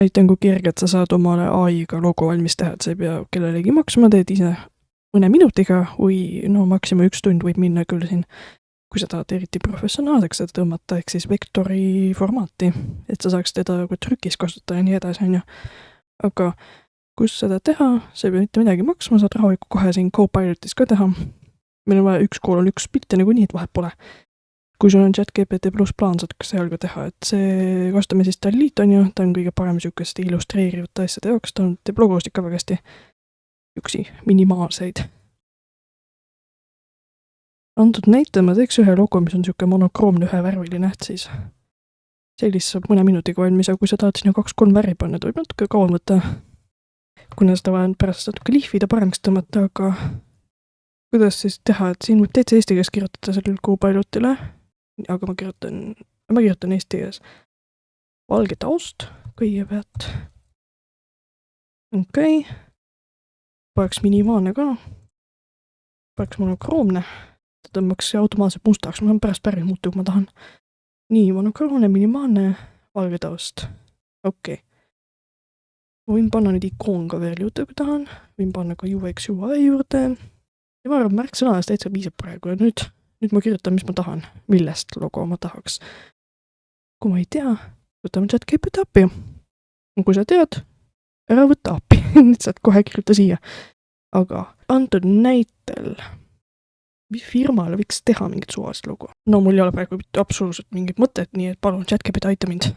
Näitan, kui kergelt sa saad omale AI-ga logo valmis teha, et sa ei pea kellelegi maksma, teed ise mõne minutiga või no maksimum 1 tund võib minna küll siin, kui sa tahad eriti professionaalseks seda tõmmata, ehk siis vektori formaati, et sa saaks teda kui trükis kasutada ja nii edasi, on ju. Aga kus seda teha, sa ei pea mitte midagi maksma, saad rahulikult kohe siin Copilotis ka teha. Meil on vaja 1:1 pilte nagunii, et vahet pole. Kui sul on ChatGPT pluss plaan, saad ka seal ka teha, et see kasutame siis Dalit on ju, ta on kõige parem niisugust illustreerivate asjade jaoks, ta teeb logosid ka väga hästi, niisugusi minimaalseid. Antud näite ma teeks ühe logo, mis on niisugune monokroomne ühevärviline, et siis sellist saab mõne minutiga valmis, aga kui sa tahad sinna 2-3 värvi panna, et võib natuke kauem võtta, kuna seda vaja pärast natuke lihvida, paremaks tõmmata, aga kuidas siis teha, et siin võib täitsa eesti keeles kirjutada sellel Copilotile, aga ma kirjutan eesti keeles. Valge taust kõigepealt. Okei. Paneks minimaalne ka. Paneks monokroomne. Ta tõmbaks automaatselt mustaks, ma pärast päris muuta, kui ma tahan. Nii, monokroomne, minimaalne, valge taust. Okei. Ma võin panna nüüd ikoon ka veel juurde, kui tahan. Võin panna ka UX UI juurde. Ja ma arvan, märksõnadest täitsa piisab praegu ja nüüd ma kirjutan, mis ma tahan, millest logo ma tahaks. Kui ma ei tea, võtame ChatGPT appi. Kui sa tead, ära võtta appi, nüüd saad kohe kirjuta siia. Aga antud näitel, mis firmale võiks teha mingit suvalist logo? No mul ei ole praegu absoluutselt mingit mõtet, nii et palun ChatGPT aita mind.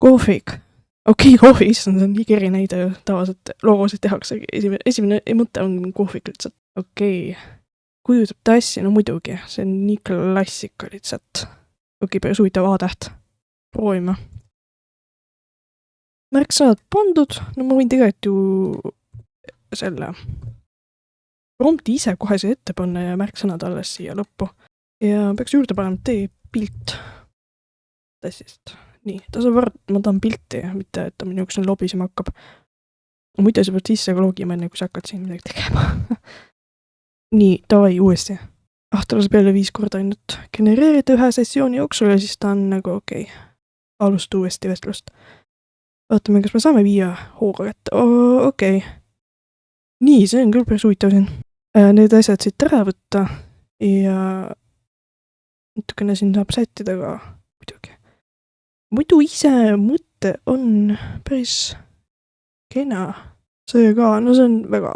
Kohvik. Okei, kohvik, see on nii keri näide, tavaliselt logosid tehakse. Esimene mõte on kohvik lihtsalt. Okei. Kujutab tassi, no muidugi, see on nii klassika lihtsalt. Okei, päris huvitav A-täht. Proovime. Märksõnad pandud, no ma võin tegelikult ju selle prompti ise kohe see ette panna ja märksõnad alles siia lõppu. Ja peaks juurde panema tee pilt tassist. Nii, ta saab arvata, et ma tahan pilti, mitte et ta niisugune lobisema hakkab. Muidu sa pead sisse ka logima enne, kui sa hakkad siin midagi tegema. Nii, davai uuesti. Ta laseb jälle 5 korda ainult genereerida ühe sessiooni jooksul ja siis ta on nagu okei. Alusta uuesti vestlust. Vaatame, kas me saame 5 hooga kätte. Okei. Nii, see on küll päris huvitav siin. Need asjad siit ära võtta ja natukene siin saab sättida ka muidugi. Muidu ise mõte on päris kena. See ka, no see on väga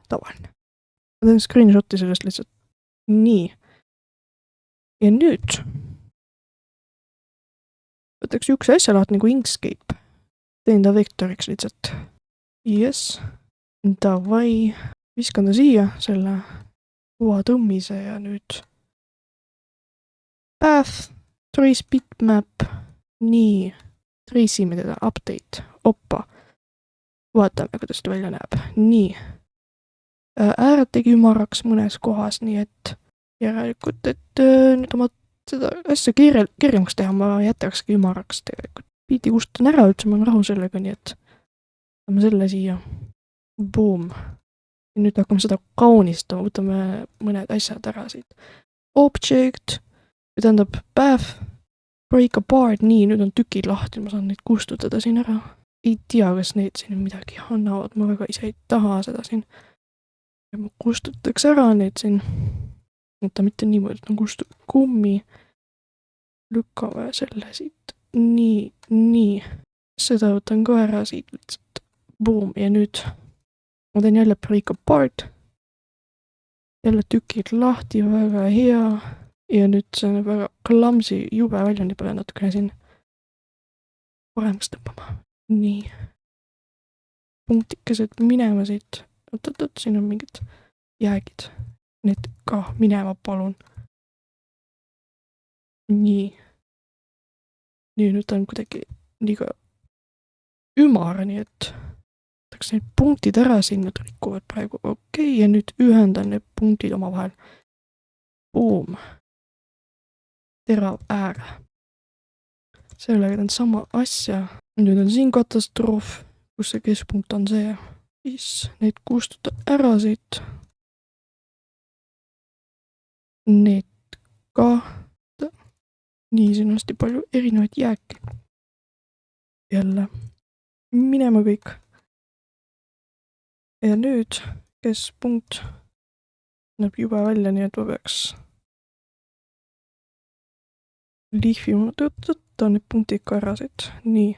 tavaline. Ma teen screenshoti sellest lihtsalt. Nii. Ja nüüd võtaks üks asja laad nagu Inkscape. Teen ta vektoriks lihtsalt. Yes. Davai. Viskan ta siia selle uue tõmmise ja nüüd path, trace bitmap. Nii. Trace'ime teda, update. Oppa. Vaatame, kuidas ta välja näeb. Nii. Ääred tegi ümaraks mõnes kohas, nii et järelikult, et nüüd oma seda asja kergemaks teha, ma jätakski ümaraks tegelikult. Pildi kustutan ära, üldse ma olen rahul sellega, nii et võtame selle siia. Boom. Ja nüüd hakkame seda kaunistama, võtame mõned asjad ära siit. Object, tähendab path, break apart, nii, nüüd on tükid lahti, ma saan neid kustutada siin ära. Ei tea, kas need siin midagi annavad, ma väga ise ei taha seda siin. Ja ma kustutaks ära need siin. Võta mitte niimoodi, et on kustutud kummi. Lükkame selle siit. Nii. Seda võtan ka ära siit lihtsalt. Boom. Ja nüüd ma teen jälle break apart. Jälle tükid lahti, väga hea. Ja nüüd see on väga clumsy, jube välja, nii peale natukene siin paremaks tõmbama. Nii. Punktikesed minema siit. Oot, siin on mingid jäägid. Need ka minema, palun. Nii. Nüüd on kuidagi liiga ümar, nii et võtaks need punktid ära siin, nad rikuvad praegu. Okei, ja nüüd ühendan need punktid oma vahel. Boom. Terav äär. Sellega teen sama asja. Nüüd on siin katastroof, kus see keskpunkt on see. Siis need kustuta ära siit. Need ka. Nii, siin on hästi palju erinevaid jääke. jälle minema kõik. Ja nüüd keskpunkt näeb jube välja, nii et ma peaks lihvima tõtta need punktid ka ära siit. Nii.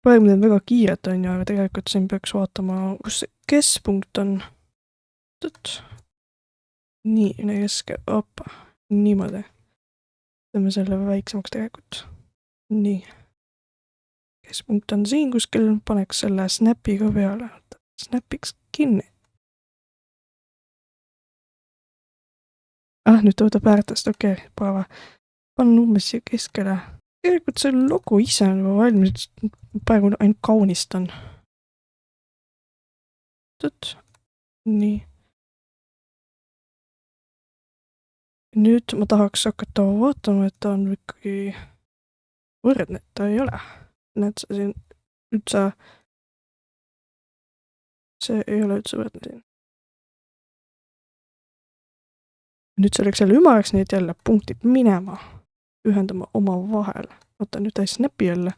Praegu ma teen väga kiiret on ja tegelikult siin peaks vaatama, kus see keskpunkt on. Nii, keske, opa, niimoodi. Teeme selle väiksemaks tegelikult. Nii. Keskpunkt on siin kuskil, paneks selle snapi ka peale. Snapiks kinni. Nüüd tõutab väärtust, okei, päeva. Panen umbes siia keskele. Tegelikult see logo ise on juba valmis, praegu ainult kaunistan. Nii. Nüüd ma tahaks hakata vaatama, et ta on ikkagi võrdne, et ta ei ole. Näed sa siin üldse, see ei ole üldse võrdne siin. Nüüd selleks jälle ümaraks neid jälle punktid minema, ühendama oma vahel. Vaata nüüd ta ei snapi jälle.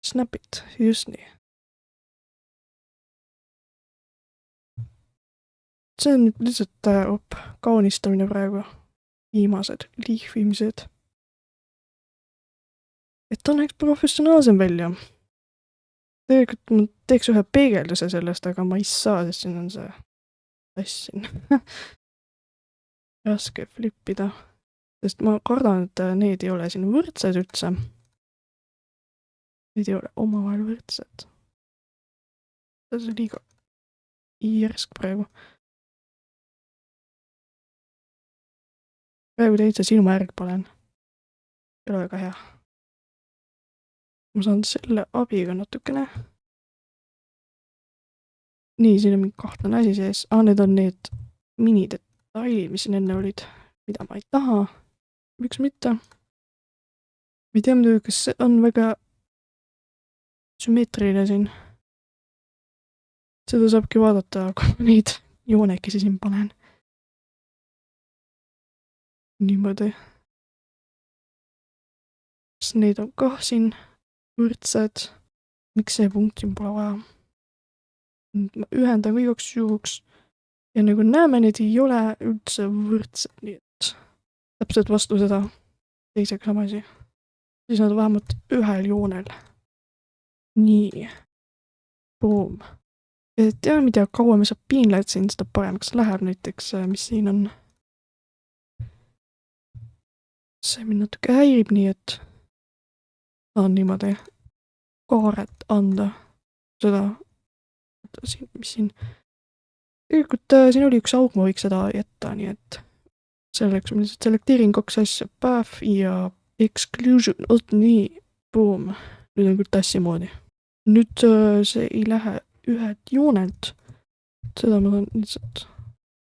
Snapit, just nii. See on lihtsalt kaunistamine praegu. Viimased lihvimised. Et ta näeks professionaalsem välja. Tegelikult ma teeks ühe peegelduse sellest, aga ma ei saa, sest siin on see tassin. Raske flippida. Sest ma kardan, et need ei ole siin võrdsed üldse. Need ei ole omavahel võrdsed. See on liiga järsk praegu. Praegu täitsa silmajärg panen. Ei ole väga hea. Ma saan selle abiga natukene. Nii, siin on mingi kahtlane asi sees. Need on need minidetailid, mis siin enne olid, mida ma ei taha. Miks mitte? Ma ei tea muidugi, kas see on väga sümmeetriline siin. Seda saabki vaadata, kui ma neid joonekesi siin panen. Niimoodi. Kas need on ka siin võrdsed? Miks see punkt siin pole vaja? Ma ühendan kõigaks juhuks. Ja nagu näeme, need ei ole üldse võrdsed, nii et täpselt vastu seda teisega sama asi. Siis nad vähemalt ühel joonel. Nii. Boom. Et tea, mida kauem saab piinled siin, seda paremaks läheb näiteks, mis siin on. See mind natuke häirib, nii et saan niimoodi kaaret anda seda, mis siin. Tegelikult siin oli üks auk, ma võiks seda jätta, nii et selleks ma lihtsalt selekteerin 2 asja, path ja exclusion, nii, boom. Nüüd on küll tassi moodi. Nüüd see ei lähe ühed joonelt. Seda ma saan lihtsalt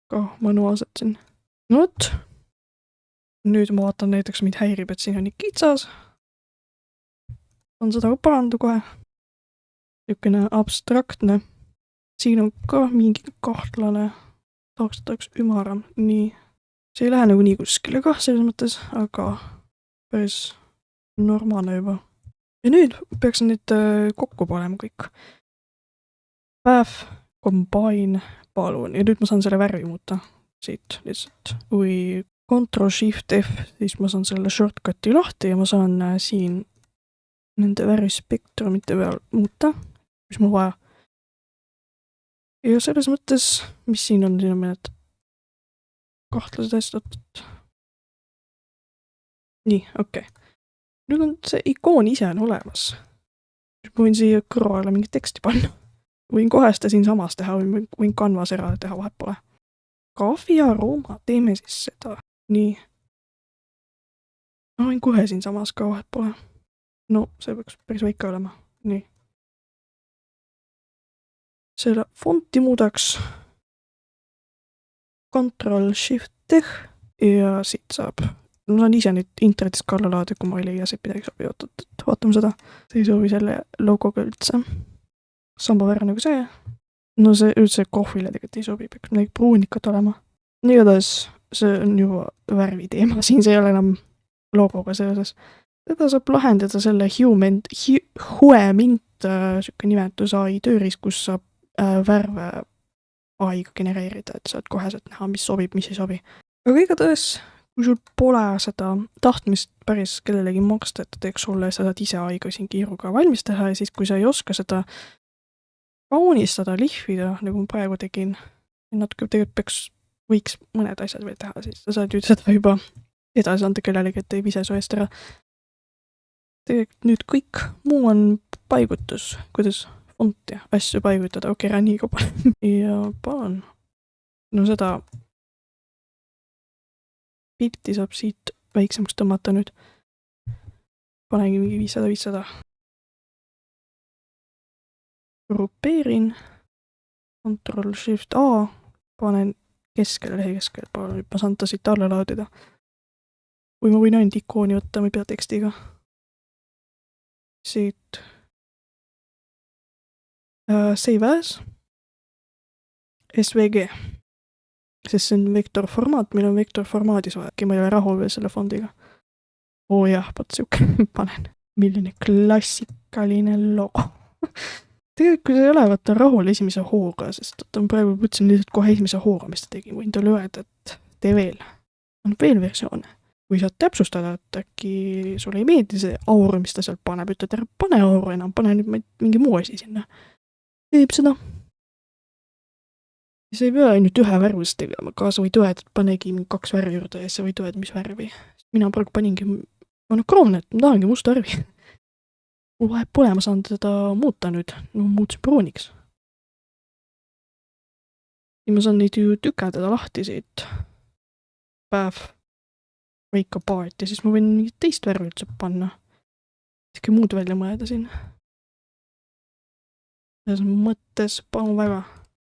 ka manuaalselt siin. Nüüd ma vaatan näiteks, mind häirib, et siin on nii kitsas. On seda ka paranda kohe. Niisugune abstraktne. Siin on ka mingi kahtlane. Tahaks ümaram. Nii. See ei lähe nagu nii kuskile ka selles mõttes, aga päris normaalne juba. Ja nüüd peaks need kokku panema kõik. Path, combine, palun. Ja nüüd ma saan selle värvi muuta. Siit lihtsalt. Või Ctrl-Shift-F, siis ma saan selle shortcuti lahti ja ma saan siin nende värvispektrumite peal muuta, mis mul vaja. Ja selles mõttes, mis siin on mõned kahtlased asjad. Nii, okei. Nüüd on see ikoon ise on olemas. Ma võin siia kõrvale mingi teksti panna. Võin kohe seda siin samas teha, võin Canvas ära teha vahepeale. Kahvi arooma, teeme siis seda. Nii. Ma võin kohe siin samas ka vahepeale. No, see peaks päris väike olema. Nii. Selle fonti muudaks Ctrl-Shift-F ja siit saab. Ma saan ise nüüd internetist ka alla laada, kui ma ei leia siit midagi sobi. Vaatame seda. See ei sobi selle logoga üldse. Samba värv nagu see. No see üldse kohvile tegelikult ei sobi. Peaks midagi pruunikat olema. Igatahes see on juba värvi teema. Siin see ei ole enam logoga seoses. Teda saab lahendada selle Huemint siuke nimetus AI tööriist, kus saab värve AI-ga genereerida, et saad koheselt näha, mis sobib, mis ei sobi. Aga igatahes, kui sul pole seda tahtmist päris kellelegi maksta, et ta teeks sulle, sa saad ise AI-ga siin kiiruga valmis teha ja siis, kui sa ei oska seda kaunistada, lihvida, nagu ma praegu tegin, natuke tegelikult võiks mõned asjad veel teha, siis sa saad ju seda juba edasi anda kellelegi, et ei vise su eest ära. Tegelikult nüüd kõik muu on paigutus, kuidas fonti asju paigutada, okei, Raniga panen ja panen. No seda pilti saab siit väiksemaks tõmmata nüüd. Panengi mingi 500. Grupeerin, Ctrl-Shift-A, panen keskele, lehe keskele, nüüd ma saan ta siit alla laadida. Või ma võin ainult ikooni võtta, ma ei pea tekstiga. Siit Save as SVG, sest see on vektorformaat, meil on vektorformaadis vaja, ma ei ole rahul veel selle fondiga. Oo jah, pat siuke panen. Milline klassikaline logo. Tegelikult kui sa ei ole, vaata rahul esimese hooga, sest ma praegu mõtlesin lihtsalt kohe esimese hooga, mis ta tegi, võin talle öelda, et tee veel. On veel versioone. Kui saad täpsustada, et äkki sulle ei meeldi see aur, mis ta sealt paneb, ütled, ära pane auru enam, pane nüüd mingi muu asi sinna. Teeb seda. Sa ei pea ainult ühe värvust tegema, kaasa võid öelda, et panegi 2 värvi juurde ja sa võid öelda, mis värvi. Mina praegu paningi monokroomne, et ma tahangi musta värvi. Mul vahet pole, ma saan seda muuta nüüd, no muutsin pruuniks. Ja ma saan neid ju tükerdada lahti siit. Päev. Wake apart ja siis ma võin mingit teist värvi üldse panna. Isegi muud välja mõelda siin. Selles mõttes palun väga.